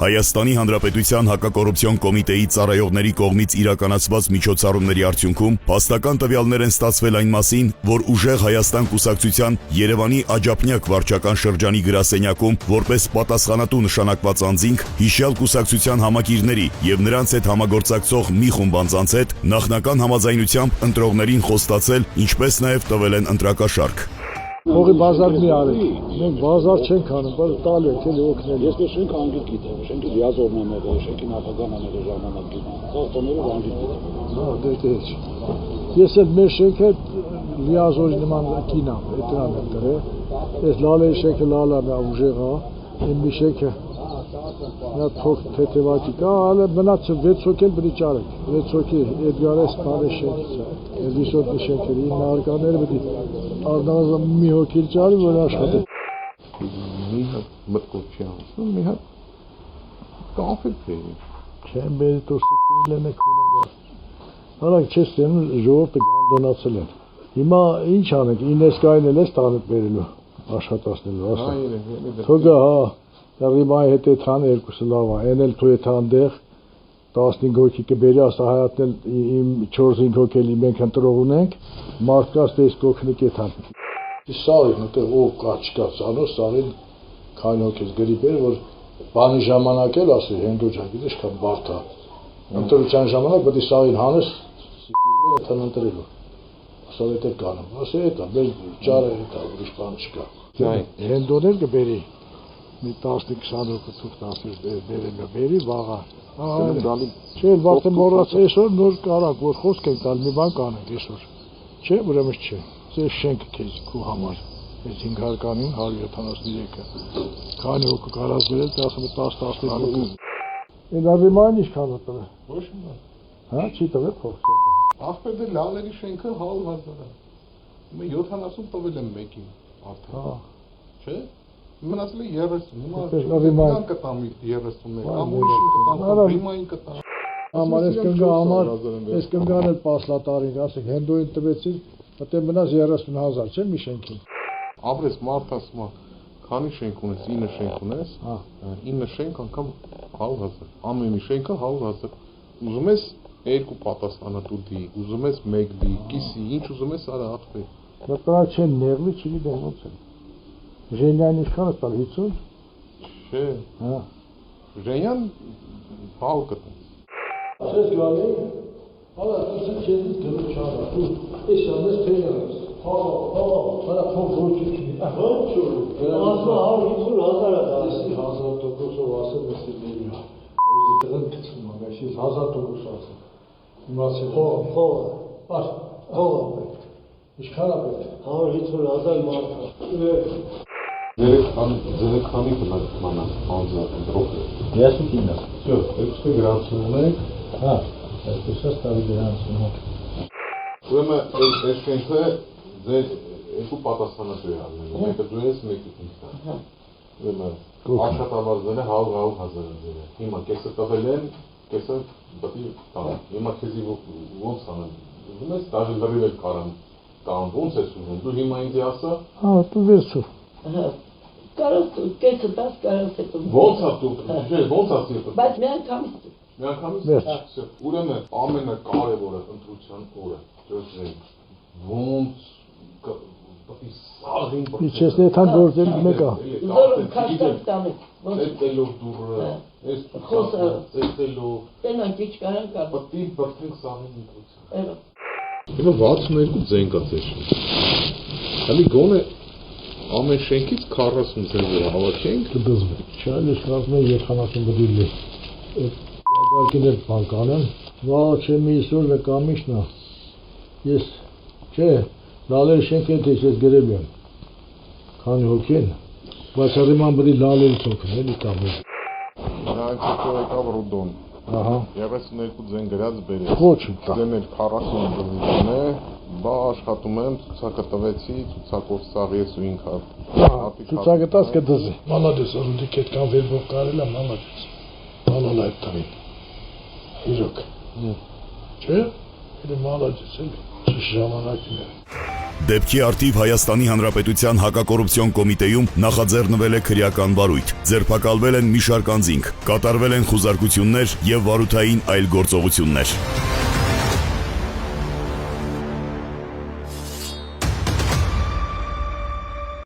Հայաստանի Հանրապետության հակակոռուպցիոն կոմիտեի ծառայողների կողմից իրականացված միջոցառումների արդյունքում փաստական տվյալներ են ստացվել այն մասին, որ ուժեղ Հայաստան կուսակցության Երևանի Աջափնյակ վարչական շրջանի գրասենյակում որպես պատասխանատու նշանակված անձինք հիշյալ կուսակցության համակիրների եւ նրանց հետ համագործակցող մի խումբ անձանց հետ նախնական համաձայնությամբ ընտրողներին խոստացել, ինչպես նաեւ տվել են ընտրակաշարք։ Հողի բազար մի արեք, մենք բազար չենք անում, բայց տալու եք էլի օգնել։ Ես դե շենք անգիտ գիտեմ, շենքի լիազորն եմ եղել, շենքի նախագահն եմ եղել ժամանակին, ծաղտոներով անգիտ գիտեմ։ Հա, դե չէ։ Ես էլ մեր շենքը լիազորի նման կինամ, էտրան եմ դրել։ Ես լալեի շենքը լալամ է ուժեղ է, իմ մի շենքը նա թող թեթևակի կա, ale մնացը 6 հոգի էլ բրիճ արեք, 6 հոգի Էդգարը ստարե շենքից է, Էլիսոտնի շենքերի, նահարկաները բդի Ardağızdan մի հոգի ճարի, որ աշխատի։ Մի հատ մտքով չի անցնում, մի հատ կոնֆլիկտ բերի։ Չեմ բերի տորսիկիրել եմ եք ունեմ։ Հանակ չես տենում ժողովուրդը գանդոնացել են։ Հիմա ինչ անենք, ինեսկային էլ ես տանդ բերելու, աշխատացնելու, ասա։ Թողա, հա, ռիմայի հետ էթան երկուսը լավ է, են էլ թու էթան դեղ 15 հոգի կբերի, ասա հայատնել իմ 4-5 հոգելի մենք ընտրող ունենք, մարդկաց դես կօգնիկ էթան։ Սարին, նտեղ ով կա չկա, սանոս սարին քանի հոգես գրի բեր, որ բանի ժամանակ էլ ասի, հենդոջա գիտես կան բարդ է։ Ընտրության ժամանակ պետք է սարին հանես, սիկիրներ էթան ընտրելու։ Ասա էդ է կանում, ասա էդ է, մեր ճարը էդ է, ուրիշ բան չկա։ Հենդոներ կբերի, մի 15-20 հոգի թուղ 10 բերի վաղա։ Չէ, վաղտե մորած այսօր նոր կարակ, որ խոսք ենք տալ, մի բան կանենք այսօր։ Չէ, ուրեմն չէ, ձեզ շենքը քեզ քու համար, այս 500-ին 173-ը, քանի հոգի կարած բերել, ասում է 10-15 հոգի։ Էն արիմային ինչքան է տվել։ Ոչ մի։ Հա, չի տվել փող։ Ախպեր դե լալերի շենքը 100,000 է։ Հիմա 70 տվել եմ մեկին արդեն։ Հա։ Չէ։ Մնացել է 30, հիմա նման կտամ 31, կամ ուրիշին կտամ, ռիմային կտամ։ Համար ես կնգա համար, ես կնգան էլ պասլատարին, ասեք, հենդոյին տվեցիր, մտե մնաց 30,000, չէ մի շենքին։ Ապրես մարդ ասում է, քանի շենք ունես, 9 շենք ունես, 9 շենք անգամ 100,000, ամեն մի շենքը 100,000, ուզում ես 2 պատասխանատու դի, ուզում ես 1 դի, կիսի, ինչ ուզում ես արա ախպեր։ Դա տրակ չեն նեղլի, չգիտեմ ոնց է։ Ժենյան ինչքան է տալ 50? Չէ։ Հա։ Ժենյան բալ կտա։ Ասես գալի, հալա դասը չես դու չարա, դու էս ամես թեյնես։ Հալա փող ոչինչ չի։ Ասա 150,000 է դասի 1000%-ով ասել ես դի։ Ոզի դրան գցում ա, ես 1000% ասել։ Իմացել։ Փող։ Ինչքան է պետք։ 150,000 մարդ։ Ձեր քանի բնականա անձը ընտրող է։ 39-ը։ Всё, երկու գրանցում եք։ Հա, այսպես է ստավի գրանցումը։ Ուրեմն այս շենքը ձեր երկու պատասխանատու է առնել։ Մեկը դու ես, մեկը ինքն։ Հա։ Ուրեմն աշխատավարձները 100,000 ձեր։ Հիմա կեսը տվել են, կեսը պետք է տան։ Հիմա քեզի ոնց անեմ։ Ուզում ես դաժե լրիվ էլ կարամ տան, ոնց ես ուզում։ Դու հիմա ինձ ասա։ Հա, դու վերցու։ Կարող կեսը 10 կարող է տուն։ Ոնց է դու, չէ, ոնց ասի։ Բայց մի անգամից։ Մի անգամից։ Ուրեմն ամենակարևորը ընտրության օրը, ճշգրիտ։ Ոնց պետք է սաղին։ Իչես նեթան գործել մեկա։ Զորում քաշտած տանեք։ Էտելով դուրը, էս խոսը, էտելով։ տենան քիչ կարան կար։ Պետք է սաղին ընտրության։ Այո։ Հիմա 62 ձեն կա ձեր։ Հəli գոնե ամեն շենքից 40 ձեր հավաքենք կդզվի։ Չէ, ես կարծում եմ 70 բդիլի։ Ագարկին էլ բան կանեմ։ Վա, չէ, մի իսօր նկամիշն է։ Ես, չէ, լալեր շենքը դես ես գրել եմ։ Քանի հոգին, բայց արիման բդի լալերից հոգն էլի կամի։ Նրանք հետո եկավ Ռուդոն։ Ահա։ 32 ձեն գրած բերեց։ Ոչ կա։ Դեմ էլ 40 դրան է, բա աշխատում եմ, ցուցակը տվեցի, ցուցակով սաղ ես ու ինքա։ Ցուցակը տաս կդզի։ Մալադես, օրդի կետ կան վերբով կարել է, մալադես։ Մալալ այդ տավին։ Իրոք։ Չէ, էլ մալադես էլ, ճիշտ ժամանակին է։ Դեպքի արդիվ Հայաստանի Հանրապետության հակակոռուպցիոն կոմիտեում նախաձեռնվել է քրեական վարույթ, ձերբակալվել են մի շարք անձինք, կատարվել են խուզարկություններ եւ վարութային այլ գործողություններ։